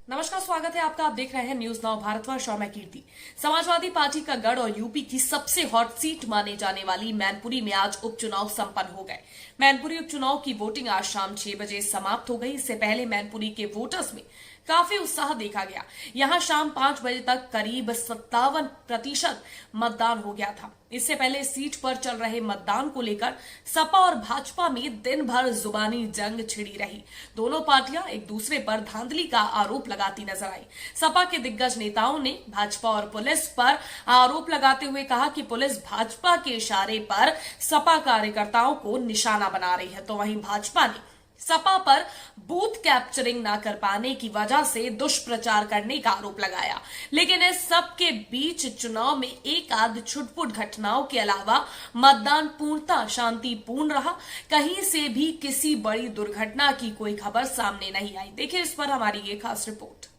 नमस्कार, स्वागत है आपका। आप देख रहे हैं न्यूज नाउ भारतवर्ष और मैं कीर्ति। समाजवादी पार्टी का गढ़ और यूपी की सबसे हॉट सीट माने जाने वाली मैनपुरी में आज उपचुनाव संपन्न हो गए। मैनपुरी उपचुनाव की वोटिंग आज शाम 6 बजे समाप्त हो गई। इससे पहले मैनपुरी के वोटर्स में काफी उत्साह देखा गया। यहां शाम 5 बजे तक करीब 57% मतदान हो गया था। इससे पहले सीट पर चल रहे मतदान को लेकर सपा और भाजपा में दिन भर जुबानी जंग छिड़ी रही। दोनों पार्टियां एक दूसरे पर धांधली का आरोप लगाती नजर आई। सपा के दिग्गज नेताओं ने भाजपा और पुलिस पर आरोप लगाते हुए कहा कि पुलिस भाजपा के इशारे पर सपा कार्यकर्ताओं को निशाना बना रही है, तो वहीं भाजपा ने सपा पर बूथ कैप्चरिंग न कर पाने की वजह से दुष्प्रचार करने का आरोप लगाया। लेकिन इस सब के बीच चुनाव में एक आध छुटपुट घटनाओं के अलावा मतदान पूर्णतः शांतिपूर्ण रहा। कहीं से भी किसी बड़ी दुर्घटना की कोई खबर सामने नहीं आई। देखिए इस पर हमारी ये खास रिपोर्ट।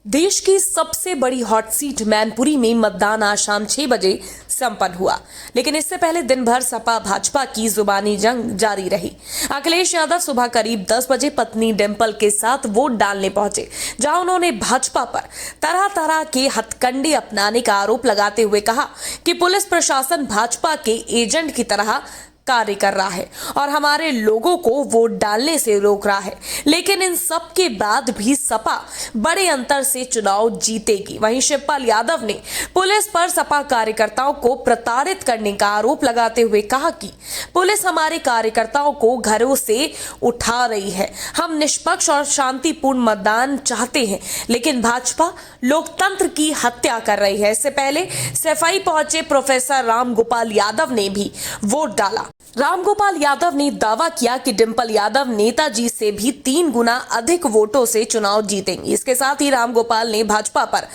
देश की सबसे बड़ी हॉट सीट मैनपुरी में मतदान आज शाम 6 बजे संपन्न हुआ, लेकिन इससे पहले दिन भर सपा भाजपा की जुबानी जंग जारी रही। अखिलेश यादव सुबह करीब 10 बजे पत्नी डिंपल के साथ वोट डालने पहुंचे, जहां उन्होंने भाजपा पर तरह तरह के हथकंडे अपनाने का आरोप लगाते हुए कहा कि पुलिस प्रशासन भाजपा के एजेंट की तरह कार्य कर रहा है और हमारे लोगों को वोट डालने से रोक रहा है। लेकिन इन सब के बाद भी सपा बड़े अंतर से चुनाव जीतेगी। वहीं शिवपाल यादव ने पुलिस पर सपा कार्यकर्ताओं को प्रताड़ित करने का आरोप लगाते हुए कहा कि पुलिस हमारे कार्यकर्ताओं को घरों से उठा रही है। हम निष्पक्ष और शांतिपूर्ण मतदान चाहते हैं, लेकिन भाजपा लोकतंत्र की हत्या कर रही है। इससे पहले सफाई पहुंचे प्रोफेसर रामगोपाल यादव ने भी वोट डाला। रामगोपाल यादव ने दावा किया कि डिंपल यादव नेताजी से भी 3 गुना अधिक वोटों से चुनाव जीतेंगी। इसके साथ ही रामगोपाल ने भाजपा पर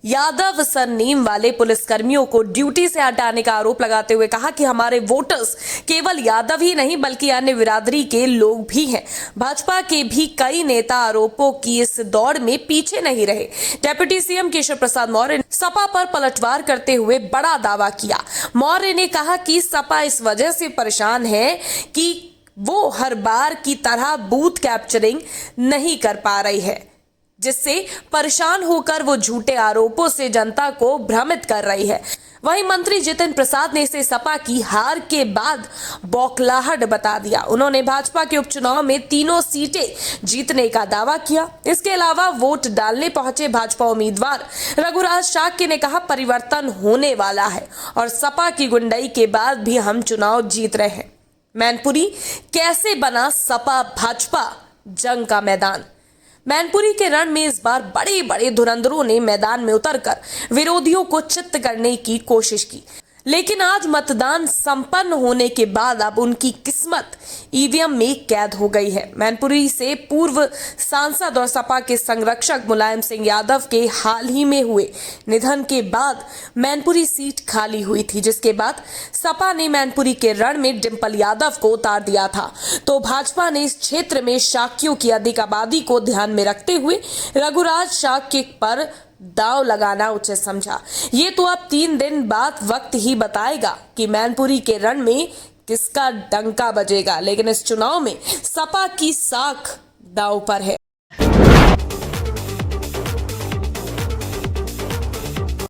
यादव सरनेम वाले पुलिसकर्मियों को ड्यूटी से हटाने का आरोप लगाते हुए कहा कि हमारे वोटर्स केवल यादव ही नहीं बल्कि अन्य बिरादरी के लोग भी हैं। भाजपा के भी कई नेता आरोपों की इस दौड़ में पीछे नहीं रहे। डिप्टी सीएम केशव प्रसाद मौर्य ने सपा पर पलटवार करते हुए बड़ा दावा किया। मौर्य ने कहा कि सपा इस वजह से परेशान है कि वो हर बार की तरह बूथ कैप्चरिंग नहीं कर पा रही है, जिससे परेशान होकर वो झूठे आरोपों से जनता को भ्रमित कर रही है। वहीं मंत्री जितिन प्रसाद ने इसे सपा की हार के बाद बौखलाहट बता दिया। उन्होंने भाजपा के उपचुनाव में तीनों सीटें जीतने का दावा किया। इसके अलावा वोट डालने पहुंचे भाजपा उम्मीदवार रघुराज शाक्य ने कहा परिवर्तन होने वाला है और सपा की गुंडाई के बाद भी हम चुनाव जीत रहे हैं। मैनपुरी कैसे बना सपा भाजपा जंग का मैदान। मैनपुरी के रण में इस बार बड़े बड़े धुरंधरों ने मैदान में उतरकर विरोधियों को चित्त करने की कोशिश की, लेकिन आज मतदान संपन्न होने के बाद अब उनकी किस्मत ईवीएम में कैद हो गई है। मैनपुरी से पूर्व सांसद और सपा के संरक्षक मुलायम सिंह यादव के हाल ही में हुए निधन के बाद मैनपुरी सीट खाली हुई थी, जिसके बाद सपा ने मैनपुरी के रण में डिंपल यादव को उतार दिया था। तो भाजपा ने इस क्षेत्र में शाक्यों की अधिक आबादी को ध्यान में रखते हुए रघुराज शाक्य पर दांव लगाना उचित समझा। ये तो अब 3 दिन बाद वक्त ही बताएगा कि मैनपुरी के रण में किसका डंका बजेगा, लेकिन इस चुनाव में सपा की साख दांव पर है।